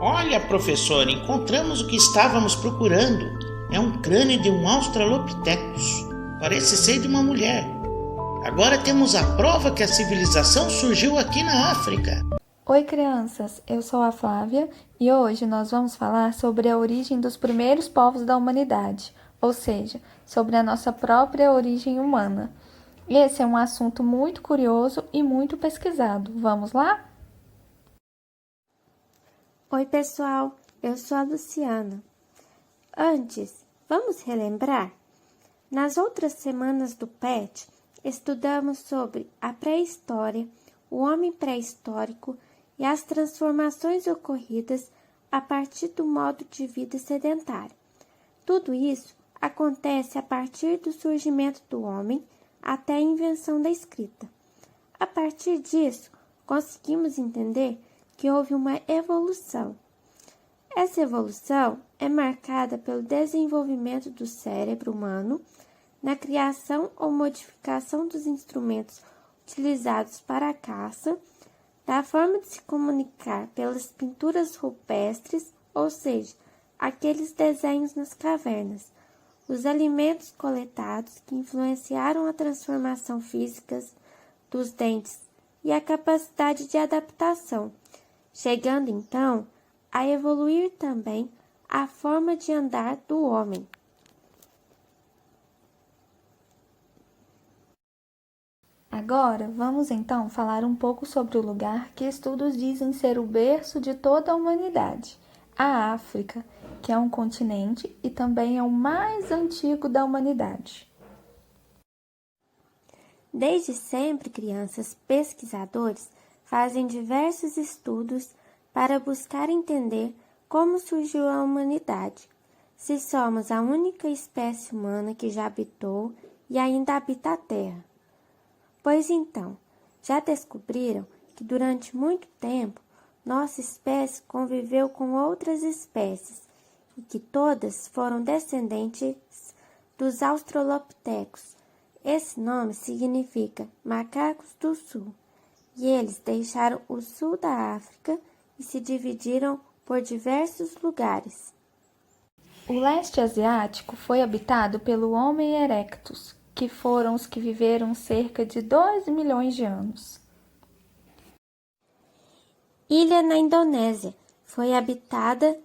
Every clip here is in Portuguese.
Olha, professor, encontramos o que estávamos procurando. É um crânio de um Australopithecus. Parece ser de uma mulher. Agora temos a prova que a civilização surgiu aqui na África. Oi, crianças! Eu sou a Flávia e hoje nós vamos falar sobre a origem dos primeiros povos da humanidade, ou seja, sobre a nossa própria origem humana. Esse é um assunto muito curioso e muito pesquisado. Vamos lá? Oi, pessoal! Eu sou a Luciana. Antes, vamos relembrar? Nas outras semanas do PET, estudamos sobre a pré-história, o homem pré-histórico e as transformações ocorridas a partir do modo de vida sedentário. Tudo isso acontece a partir do surgimento do homem até a invenção da escrita. A partir disso, conseguimos entender que houve uma evolução. Essa evolução é marcada pelo desenvolvimento do cérebro humano na criação ou modificação dos instrumentos utilizados para a caça, da forma de se comunicar pelas pinturas rupestres, ou seja, aqueles desenhos nas cavernas, os alimentos coletados que influenciaram a transformação física dos dentes e a capacidade de adaptação, chegando então a evoluir também a forma de andar do homem. Agora, vamos então falar um pouco sobre o lugar que estudos dizem ser o berço de toda a humanidade, a África, que é um continente e também é o mais antigo da humanidade. Desde sempre, crianças pesquisadores fazem diversos estudos para buscar entender como surgiu a humanidade, se somos a única espécie humana que já habitou e ainda habita a Terra. Pois então, já descobriram que durante muito tempo nossa espécie conviveu com outras espécies e que todas foram descendentes dos Australopithecus. Esse nome significa macacos do sul, e eles deixaram o sul da África e se dividiram por diversos lugares. O leste asiático foi habitado pelo Homo erectus, que foram os que viveram cerca de 2 milhões de anos. Ilha na Indonésia foi habitada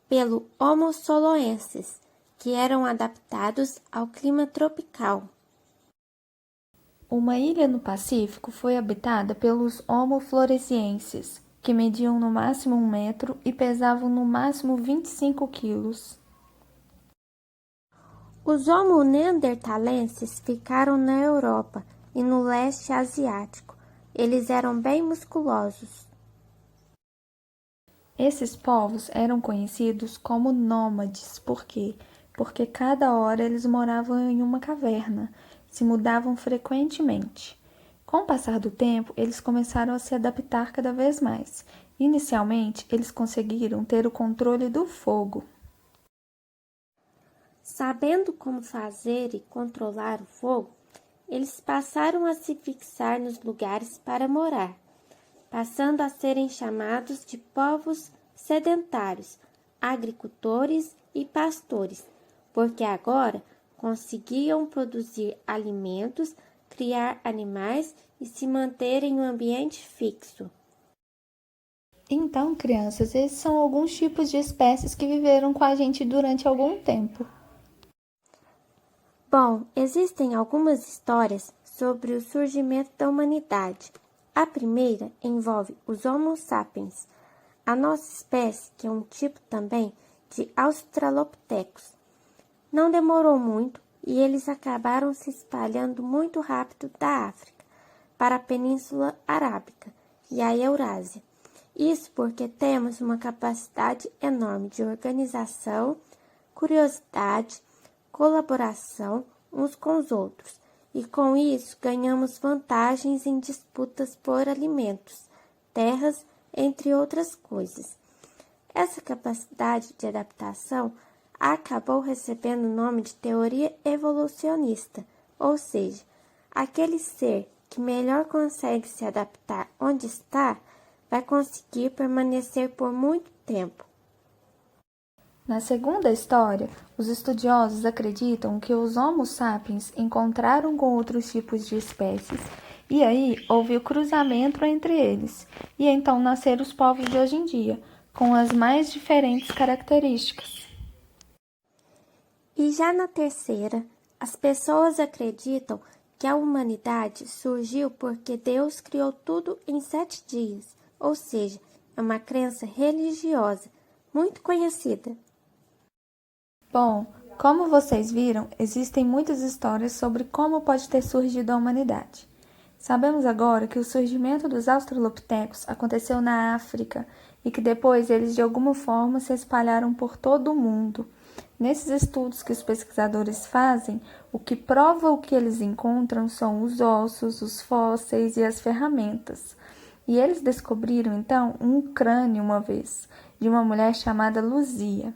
pelo Homo soloensis, que eram adaptados ao clima tropical. Uma ilha no Pacífico foi habitada pelos Homo floresiensis, que mediam no máximo 1 metro e pesavam no máximo 25 quilos. Os Homo neanderthalenses ficaram na Europa e no leste asiático. Eles eram bem musculosos. Esses povos eram conhecidos como nômades, por quê? Porque cada hora eles moravam em uma caverna, se mudavam frequentemente. Com o passar do tempo, eles começaram a se adaptar cada vez mais. Inicialmente, eles conseguiram ter o controle do fogo. Sabendo como fazer e controlar o fogo, eles passaram a se fixar nos lugares para morar, passando a serem chamados de povos sedentários, agricultores e pastores, porque agora conseguiam produzir alimentos, criar animais e se manter em um ambiente fixo. Então, crianças, esses são alguns tipos de espécies que viveram com a gente durante algum tempo. Bom, existem algumas histórias sobre o surgimento da humanidade. A primeira envolve os Homo sapiens, a nossa espécie, que é um tipo também de Australopithecus. Não demorou muito e eles acabaram se espalhando muito rápido da África para a Península Arábica e a Eurásia. Isso porque temos uma capacidade enorme de organização, curiosidade, colaboração uns com os outros, e com isso ganhamos vantagens em disputas por alimentos, terras, entre outras coisas. Essa capacidade de adaptação acabou recebendo o nome de teoria evolucionista, ou seja, aquele ser que melhor consegue se adaptar onde está vai conseguir permanecer por muito tempo. Na segunda história, os estudiosos acreditam que os Homo sapiens encontraram com outros tipos de espécies e aí houve o cruzamento entre eles, e então nasceram os povos de hoje em dia, com as mais diferentes características. E já na terceira, as pessoas acreditam que a humanidade surgiu porque Deus criou tudo em 7 dias, ou seja, é uma crença religiosa muito conhecida. Bom, como vocês viram, existem muitas histórias sobre como pode ter surgido a humanidade. Sabemos agora que o surgimento dos australopitecos aconteceu na África e que depois eles de alguma forma se espalharam por todo o mundo. Nesses estudos que os pesquisadores fazem, o que prova o que eles encontram são os ossos, os fósseis e as ferramentas. E eles descobriram então um crânio uma vez, de uma mulher chamada Luzia.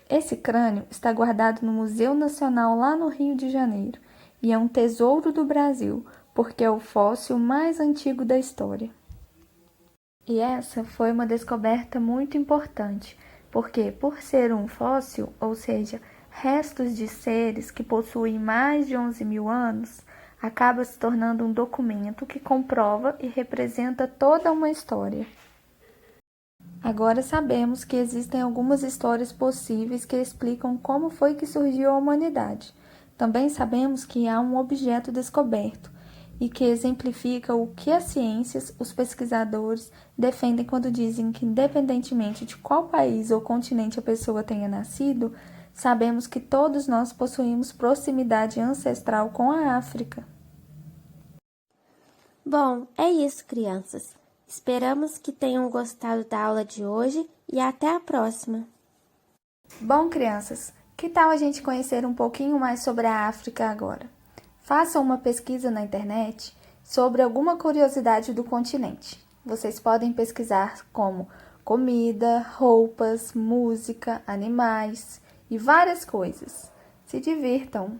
Esse crânio está guardado no Museu Nacional lá no Rio de Janeiro e é um tesouro do Brasil, porque é o fóssil mais antigo da história. E essa foi uma descoberta muito importante, porque por ser um fóssil, ou seja, restos de seres que possuem mais de 11.000 anos, acaba se tornando um documento que comprova e representa toda uma história. Agora sabemos que existem algumas histórias possíveis que explicam como foi que surgiu a humanidade. Também sabemos que há um objeto descoberto e que exemplifica o que as ciências, os pesquisadores, defendem quando dizem que, independentemente de qual país ou continente a pessoa tenha nascido, sabemos que todos nós possuímos proximidade ancestral com a África. Bom, é isso, crianças. Esperamos que tenham gostado da aula de hoje e até a próxima. Bom, crianças, que tal a gente conhecer um pouquinho mais sobre a África agora? Façam uma pesquisa na internet sobre alguma curiosidade do continente. Vocês podem pesquisar como comida, roupas, música, animais e várias coisas. Se divirtam!